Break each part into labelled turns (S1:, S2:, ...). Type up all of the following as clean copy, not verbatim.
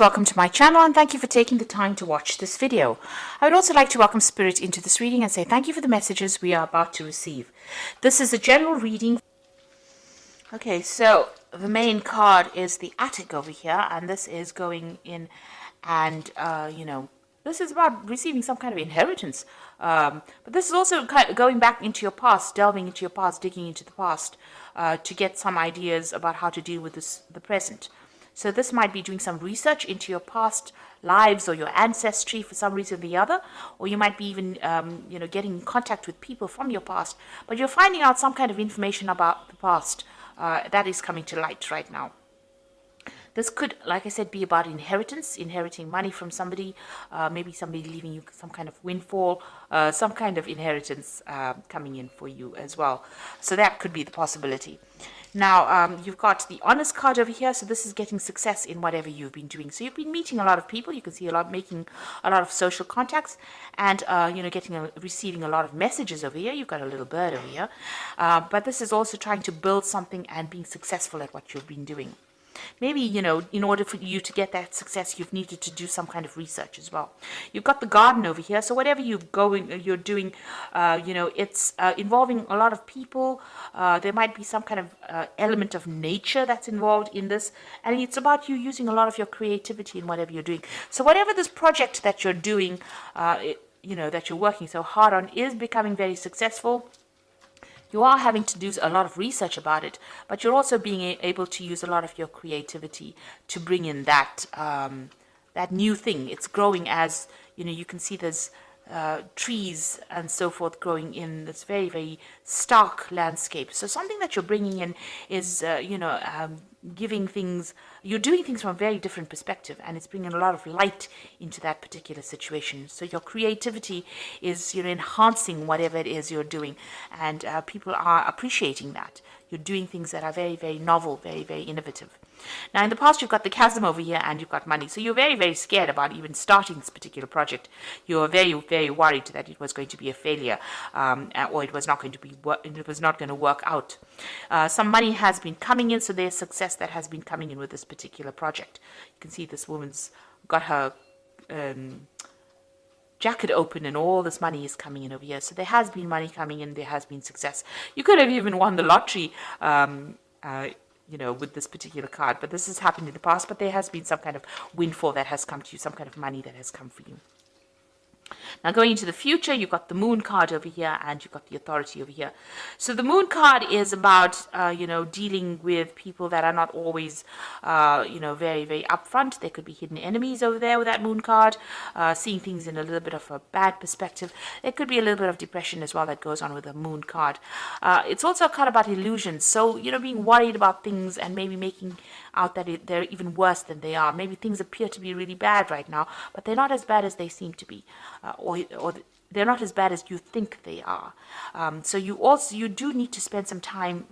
S1: Welcome to my channel and thank you for taking the time to watch this video. I would also like to welcome Spirit into this reading and say thank you for the messages we are about to receive. This is a general reading. Okay, so the main card is the Attic over here, and this is going in and, this is about receiving some kind of inheritance. But this is also kind of going back into your past, delving into your past, digging into the past to get some ideas about how to deal with the present. So this might be doing some research into your past lives or your ancestry for some reason or the other, or you might be even, getting in contact with people from your past, but you're finding out some kind of information about the past that is coming to light right now. This could, like I said, be about inheritance, inheriting money from somebody, maybe somebody leaving you some kind of windfall, some kind of inheritance coming in for you as well. So that could be the possibility. Now, you've got the honest card over here, so this is getting success in whatever you've been doing. So you've been meeting a lot of people, you can see making a lot of social contacts, and, receiving a lot of messages over here. You've got a little bird over here. But this is also trying to build something and being successful at what you've been doing. Maybe, in order for you to get that success, you've needed to do some kind of research as well. You've got the garden over here. So whatever you're doing, it's involving a lot of people. There might be some kind of element of nature that's involved in this. And it's about you using a lot of your creativity in whatever you're doing. So whatever this project that you're doing, that you're working so hard on is becoming very successful. You are having to do a lot of research about it, but you're also being able to use a lot of your creativity to bring in that new thing. It's growing as, you can see there's trees and so forth growing in this very, very stark landscape. So something that you're bringing in is, giving things, you're doing things from a very different perspective, and it's bringing a lot of light into that particular situation. So your creativity is, enhancing whatever it is you're doing, and people are appreciating that. You're doing things that are very, very novel, very, very innovative. Now, in the past, you've got the chasm over here and you've got money. So you're very, very scared about even starting this particular project. You're very, very worried that it was going to be a failure, or it was not going to work out. Some money has been coming in, so there's success that has been coming in with this particular project. You can see this woman's got her jacket open and all this money is coming in over here. So there has been money coming in, there has been success. You could have even won the lottery, with this particular card, but this has happened in the past, but there has been some kind of windfall that has come to you, some kind of money that has come for you. Now, going into the future, you've got the Moon card over here and you've got the Authority over here. So the Moon card is about, dealing with people that are not always, very, very upfront. There could be hidden enemies over there with that Moon card, seeing things in a little bit of a bad perspective. There could be a little bit of depression as well that goes on with the Moon card. It's also a card about illusions. So, being worried about things and maybe making out that they're even worse than they are. Maybe things appear to be really bad right now, but they're not as bad as they seem to be. Or they're not as bad as you think they are. So you do need to spend some time,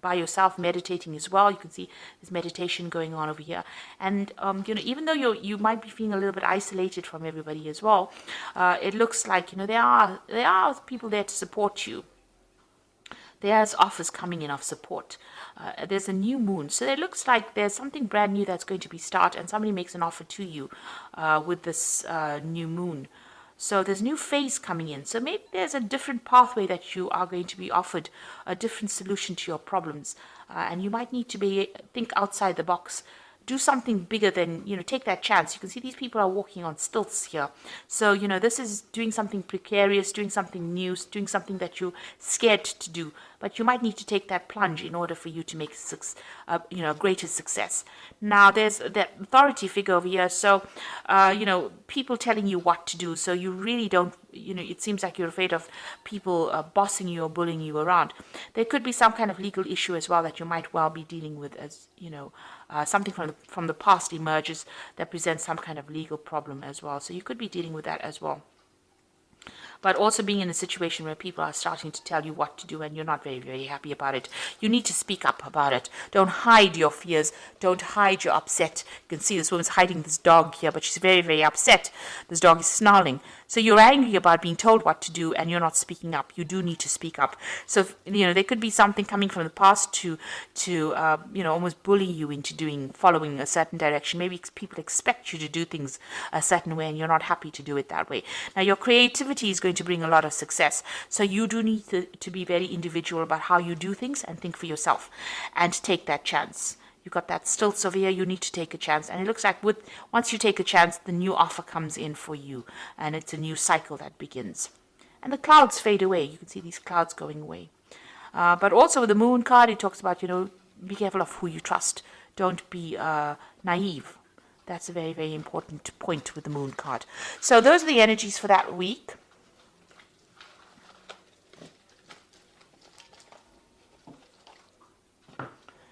S1: by yourself meditating as well. You can see there's meditation going on over here. And, even though you might be feeling a little bit isolated from everybody as well, it looks like, there are people there to support you. There's offers coming in of support. There's a new moon. So it looks like there's something brand new that's going to be started, and somebody makes an offer to you with this new moon. So there's a new phase coming in. So maybe there's a different pathway that you are going to be offered, a different solution to your problems. And you might need to think outside the box. Do something bigger than, take that chance. You can see these people are walking on stilts here. So, this is doing something precarious, doing something new, doing something that you're scared to do. But you might need to take that plunge in order for you to make greater success. Now, there's that authority figure over here. So, people telling you what to do. So you really don't, it seems like you're afraid of people bossing you or bullying you around. There could be some kind of legal issue as well that you might well be dealing with, as, something from the past emerges that presents some kind of legal problem as well. So you could be dealing with that as well. But also being in a situation where people are starting to tell you what to do and you're not very, very happy about it. You need to speak up about it. Don't hide your fears. Don't hide your upset. You can see this woman's hiding this dog here, but she's very, very upset. This dog is snarling. So you're angry about being told what to do and you're not speaking up. You do need to speak up. So, there could be something coming from the past to almost bully you into following a certain direction. Maybe people expect you to do things a certain way and you're not happy to do it that way. Now, your creativity is going to bring a lot of success. So you do need to be very individual about how you do things and think for yourself and take that chance. You've got that stilts over here, you need to take a chance. And it looks like once you take a chance, the new offer comes in for you. And it's a new cycle that begins. And the clouds fade away. You can see these clouds going away. But also with the moon card, it talks about, be careful of who you trust. Don't be naive. That's a very, very important point with the moon card. So those are the energies for that week.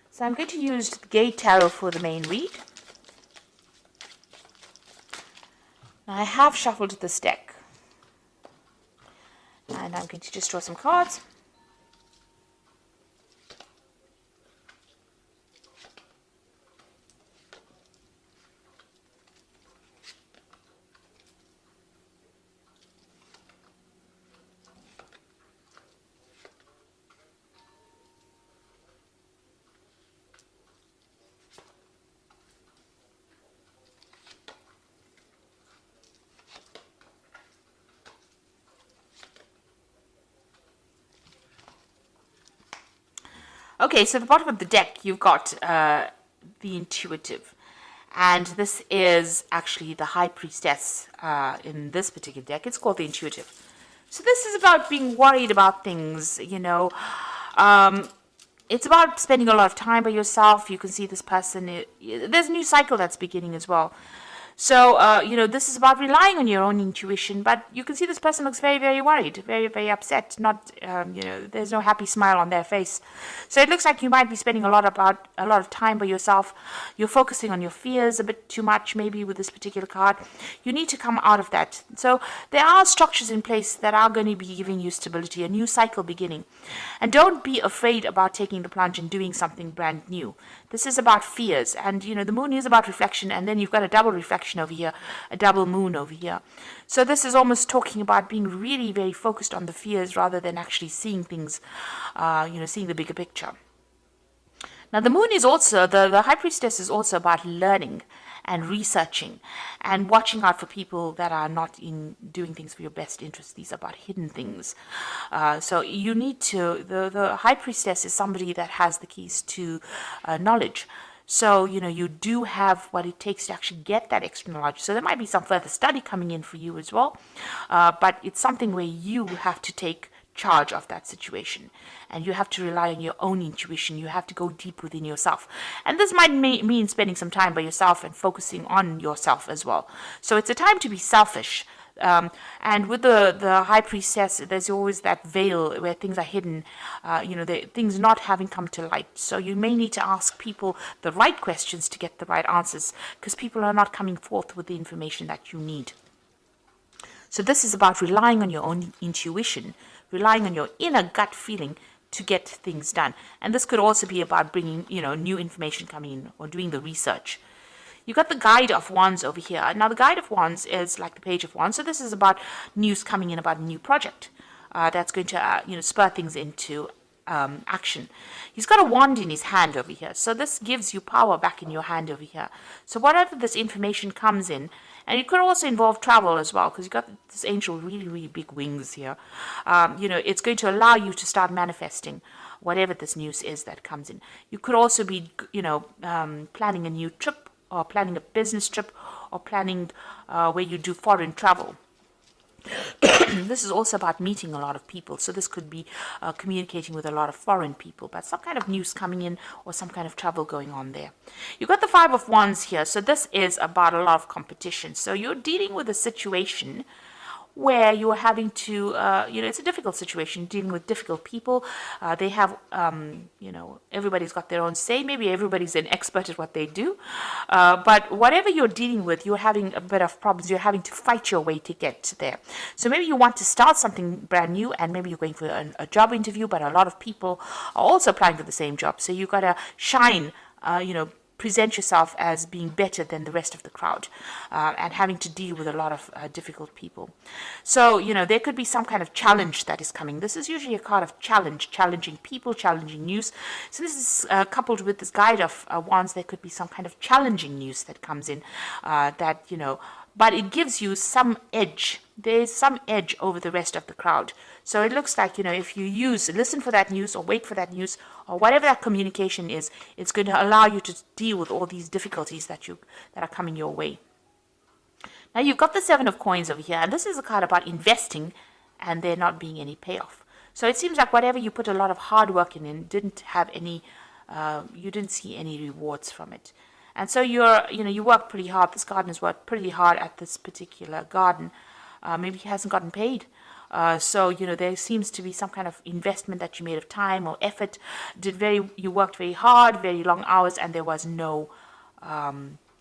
S1: So I'm going to use the Gate Tarot for the main read. Now I have shuffled this deck. And I'm going to just draw some cards. Okay, so at the bottom of the deck, you've got the Intuitive. And this is actually the High Priestess in this particular deck. It's called the Intuitive. So this is about being worried about things, it's about spending a lot of time by yourself. You can see this person, there's a new cycle that's beginning as well. So, this is about relying on your own intuition, but you can see this person looks very, very worried, very, very upset. Not, there's no happy smile on their face. So it looks like you might be spending a lot of time by yourself. You're focusing on your fears a bit too much, maybe with this particular card. You need to come out of that. So there are structures in place that are going to be giving you stability, a new cycle beginning. And don't be afraid about taking the plunge and doing something brand new. This is about fears, and the moon is about reflection, and then you've got a double reflection over here, a double moon over here. So this is almost talking about being really very focused on the fears rather than actually seeing things, seeing the bigger picture. Now the moon is also, the High Priestess is also about learning and researching and watching out for people that are not in doing things for your best interest. These are about hidden things. So you need to, the High Priestess is somebody that has the keys to knowledge. So, you do have what it takes to actually get that extra knowledge. So there might be some further study coming in for you as well. But it's something where you have to take charge of that situation, and you have to rely on your own intuition. You have to go deep within yourself, and this might mean spending some time by yourself and focusing on yourself as well. So it's a time to be selfish, and with the High Priestess, there's always that veil where things are hidden, things not having come to light. So you may need to ask people the right questions to get the right answers, because people are not coming forth with the information that you need. So this is about relying on your own intuition, relying on your inner gut feeling to get things done. And this could also be about bringing, new information coming in or doing the research. You've got the Guide of Wands over here. Now, the Guide of Wands is like the Page of Wands. So this is about news coming in about a new project that's going to, spur things into action. He's got a wand in his hand over here. So this gives you power back in your hand over here. So whatever this information comes in, and it could also involve travel as well, because you've got this angel really, really big wings here. It's going to allow you to start manifesting whatever this news is that comes in. You could also be, planning a new trip, or planning a business trip, or planning where you do foreign travel. This is also about meeting a lot of people. So this could be communicating with a lot of foreign people, but some kind of news coming in or some kind of travel going on there. You've got the Five of Wands here. So this is about a lot of competition. So you're dealing with a situation where you're having to, it's a difficult situation, dealing with difficult people. They have, everybody's got their own say. Maybe everybody's an expert at what they do. But whatever you're dealing with, you're having a bit of problems. You're having to fight your way to get there. So maybe you want to start something brand new, and maybe you're going for a job interview, but a lot of people are also applying for the same job. So you've got to shine, present yourself as being better than the rest of the crowd, and having to deal with a lot of difficult people. So, there could be some kind of challenge that is coming. This is usually a card of challenge, challenging people, challenging news. So this is coupled with this guide of wands. There could be some kind of challenging news that comes in, but it gives you some edge. There's some edge over the rest of the crowd. So it looks like, if you listen for that news or wait for that news or whatever that communication is, it's going to allow you to deal with all these difficulties that are coming your way. Now you've got the Seven of Coins over here, and this is a card about investing and there not being any payoff. So it seems like whatever you put a lot of hard work in didn't have any, you didn't see any rewards from it. And so you work pretty hard. This gardener's worked pretty hard at this particular garden. Maybe he hasn't gotten paid. So there seems to be some kind of investment that you made of time or effort. You worked very hard, very long hours, and there was no,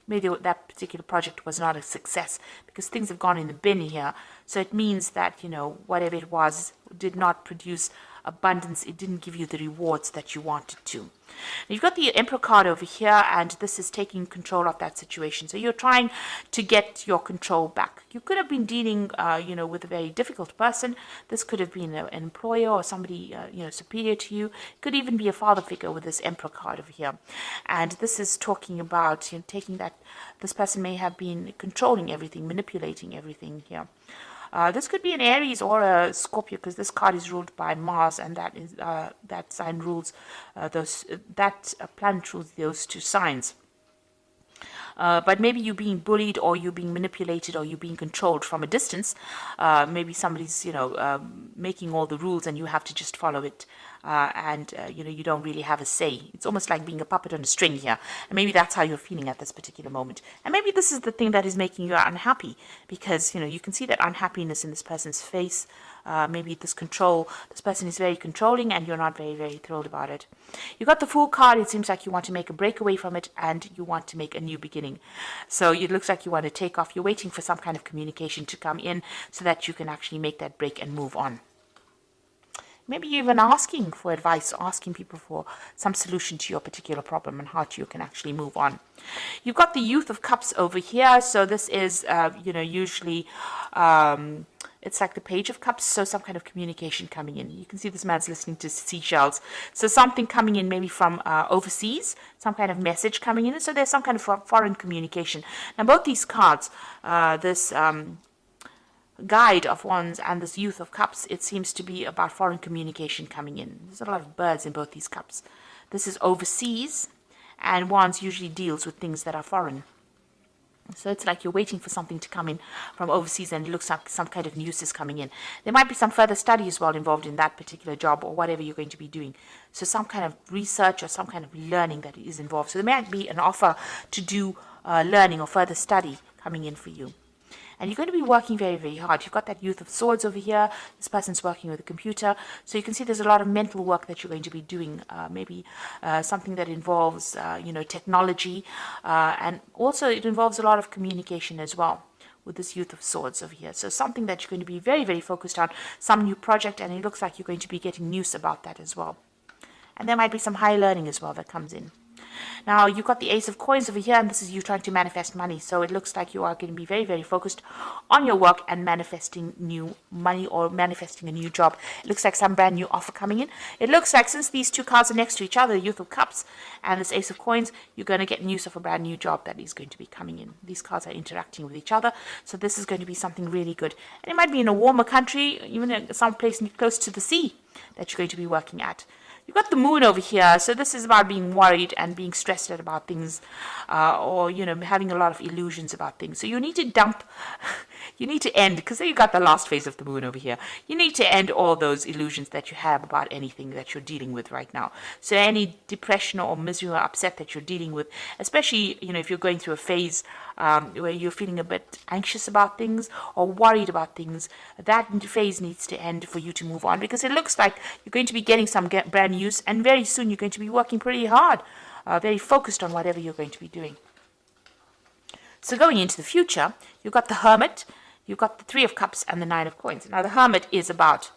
S1: maybe that particular project was not a success because things have gone in the bin here. So it means that, whatever it was did not produce abundance. It didn't give you the rewards that you wanted to. You've got the Emperor card over here, and this is taking control of that situation. So you're trying to get your control back. You could have been dealing, with a very difficult person. This could have been an employer or somebody, superior to you. It could even be a father figure with this Emperor card over here. And this is talking about taking that. This person may have been controlling everything, manipulating everything here. This could be an Aries or a Scorpio, because this card is ruled by Mars, and that sign rules that planet rules those two signs. But maybe you're being bullied, or you're being manipulated, or you're being controlled from a distance. Maybe somebody's making all the rules and you have to just follow it, and you don't really have a say. It's almost like being a puppet on a string here, and maybe that's how you're feeling at this particular moment. And maybe this is the thing that is making you unhappy, because you can see that unhappiness in this person's face. Maybe this person is very controlling, and you're not very, very thrilled about it. You got the Fool card. It seems like you want to make a break away from it, and you want to make a new beginning. So it looks like you want to take off. You're waiting for some kind of communication to come in so that you can actually make that break and move on. Maybe you're even asking for advice, asking people for some solution to your particular problem and how you can actually move on. You've got the Youth of Cups over here. So this is, usually it's like the Page of Cups. So some kind of communication coming in. You can see this man's listening to seashells. So something coming in maybe from overseas, some kind of message coming in. So there's some kind of foreign communication. Now both these cards, this Guide of Wands and this Youth of Cups, it seems to be about foreign communication coming in. There's a lot of birds in both these cups. This is overseas, and Wands usually deals with things that are foreign. So it's like you're waiting for something to come in from overseas, and it looks like some kind of news is coming in. There might be some further study as well involved in that particular job or whatever you're going to be doing. So some kind of research or some kind of learning that is involved. So there might be an offer to do learning or further study coming in for you. And you're going to be working very, very hard. You've got that Youth of Swords over here. This person's working with a computer. So you can see there's a lot of mental work that you're going to be doing. Maybe something that involves, technology. And also it involves a lot of communication as well with this Youth of Swords over here. So something that you're going to be very, very focused on. Some new project, and it looks like you're going to be getting news about that as well. And there might be some high learning as well that comes in. Now, you've got the Ace of Coins over here, and this is you trying to manifest money. So it looks like you are going to be very, very focused on your work and manifesting new money or manifesting a new job. It looks like some brand new offer coming in. It looks like since these two cards are next to each other, the Youth of Cups and this Ace of Coins, you're going to get news of a brand new job that is going to be coming in. These cards are interacting with each other. So this is going to be something really good. And it might be in a warmer country, even some place close to the sea that you're going to be working at. You've got the Moon over here, so this is about being worried and being stressed out about things, or, having a lot of illusions about things. So you need to end, because there you got the last phase of the Moon over here. You need to end all those illusions that you have about anything that you're dealing with right now. So any depression or misery or upset that you're dealing with, especially, if you're going through a phase where you're feeling a bit anxious about things or worried about things, that phase needs to end for you to move on, because it looks like you're going to be getting some brand news, and very soon you're going to be working pretty hard, very focused on whatever you're going to be doing. So going into the future, you've got the Hermit, you've got the Three of Cups, and the Nine of Coins. Now the Hermit is about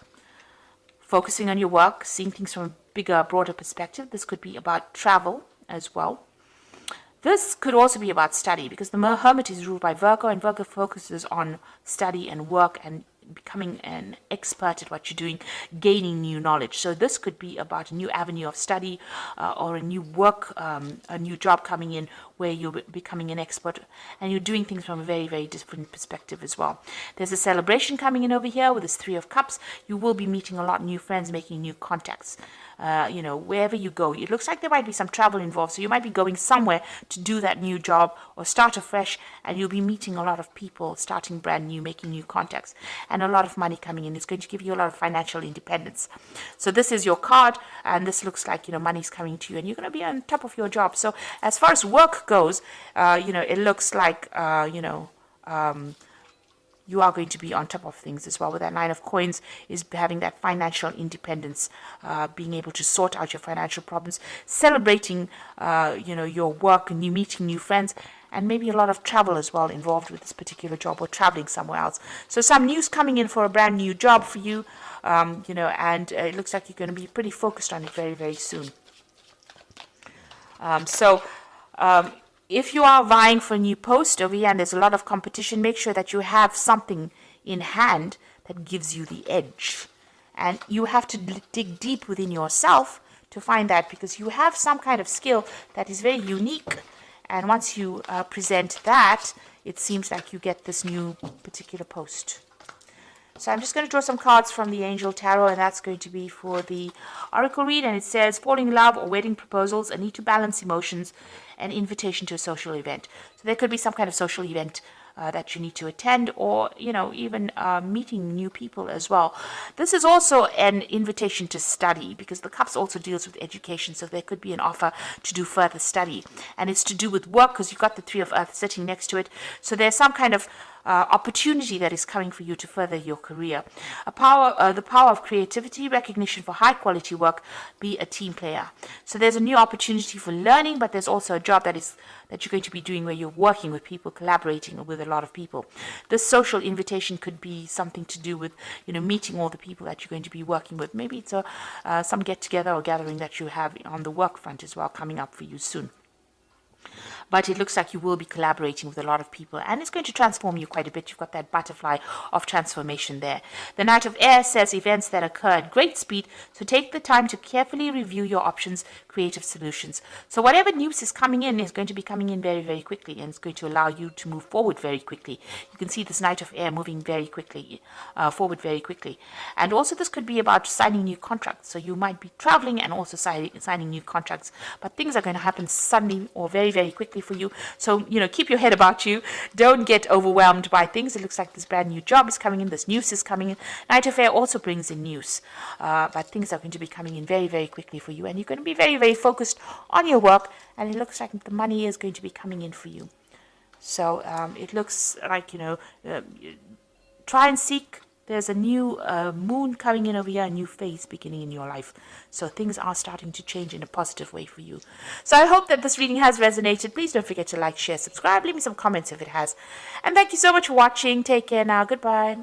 S1: focusing on your work, seeing things from a bigger, broader perspective. This could be about travel as well. This could also be about study, because the Hermit is ruled by Virgo, and Virgo focuses on study and work and becoming an expert at what you're doing, gaining new knowledge. So this could be about a new avenue of study, or a new work, a new job coming in where you're becoming an expert and you're doing things from a very, very different perspective as well. There's a celebration coming in over here with this Three of Cups. You will be meeting a lot of new friends, making new contacts. Wherever you go, it looks like there might be some travel involved. So you might be going somewhere to do that new job or start afresh, and you'll be meeting a lot of people, starting brand new, making new contacts, and a lot of money coming in. It's going to give you a lot of financial independence. So this is your card, and this looks like, money's coming to you, and you're going to be on top of your job. So as far as work goes, it looks like, you are going to be on top of things as well. With that Nine of Coins is having that financial independence, being able to sort out your financial problems, celebrating, your work, and you meeting new friends, and maybe a lot of travel as well involved with this particular job, or traveling somewhere else. So some news coming in for a brand new job for you, and it looks like you're going to be pretty focused on it very, very soon. If you are vying for a new post over here and there's a lot of competition, make sure that you have something in hand that gives you the edge. And you have to dig deep within yourself to find that, because you have some kind of skill that is very unique. And once you present that, it seems like you get this new particular post. So I'm just going to draw some cards from the Angel Tarot, and that's going to be for the Oracle read. And it says, falling in love or wedding proposals, a need to balance emotions, an invitation to a social event. So there could be some kind of social event that you need to attend, or, even meeting new people as well. This is also an invitation to study, because the Cups also deals with education. So there could be an offer to do further study, and it's to do with work, because you've got the Three of Earth sitting next to it. So there's some kind of opportunity that is coming for you to further your career. The power of creativity, recognition for high quality work, be a team player. So there's a new opportunity for learning, but there's also a job that you're going to be doing where you're working with people, collaborating with a lot of people. This social invitation could be something to do with, meeting all the people that you're going to be working with. Maybe it's some get together or gathering that you have on the work front as well coming up for you soon. But it looks like you will be collaborating with a lot of people, and it's going to transform you quite a bit. You've got that butterfly of transformation there. The Knight of Air says events that occur at great speed, so take the time to carefully review your options, creative solutions. So whatever news is coming in is going to be coming in very, very quickly, and it's going to allow you to move forward very quickly. You can see this Knight of Air moving very quickly, forward very quickly. And also this could be about signing new contracts. So you might be traveling and also signing new contracts, but things are going to happen suddenly or very, very quickly for you. So, keep your head about you. Don't get overwhelmed by things. It looks like this brand new job is coming in. This news is coming in. Knight of Air also brings in news. But things are going to be coming in very, very quickly for you. And you're going to be very, very focused on your work. And it looks like the money is going to be coming in for you. So it looks like, try and seek. There's a new moon coming in over here, a new phase beginning in your life. So things are starting to change in a positive way for you. So I hope that this reading has resonated. Please don't forget to like, share, subscribe. Leave me some comments if it has. And thank you so much for watching. Take care now. Goodbye.